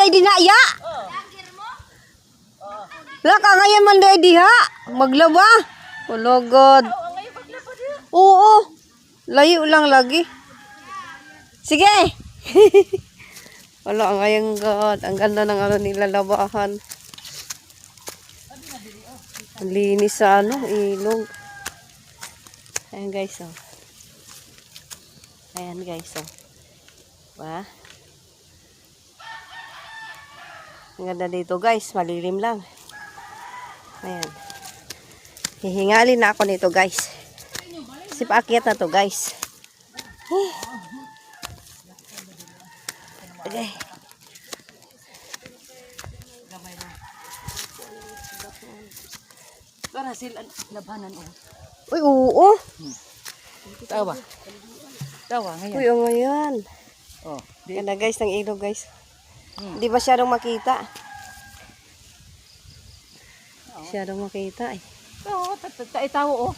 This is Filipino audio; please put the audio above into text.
day dinaya. La ka ngayon man day diha. Maglaba. Ulogod. Oo. Layo lang lagi. Sige. Wala ngayon god. Ang ganda ng ano nila labahan. Ang linis sa ano, ilog. Ayan guys, oh. Ayan guys, oh. Ba? Ang ganda dito guys, malilim lang. Ayan. Hihingalin na ako nito guys. Kasi paakyat na to guys. Okay. Para sila labanan o. Uy, oo. Tawa. Tawa ngayon. Uy, oo ngayon. Oh, Ganda guys ng ilog guys. Hindi ba masyadong makita? Masyadong makita eh. Oo, tayo oh.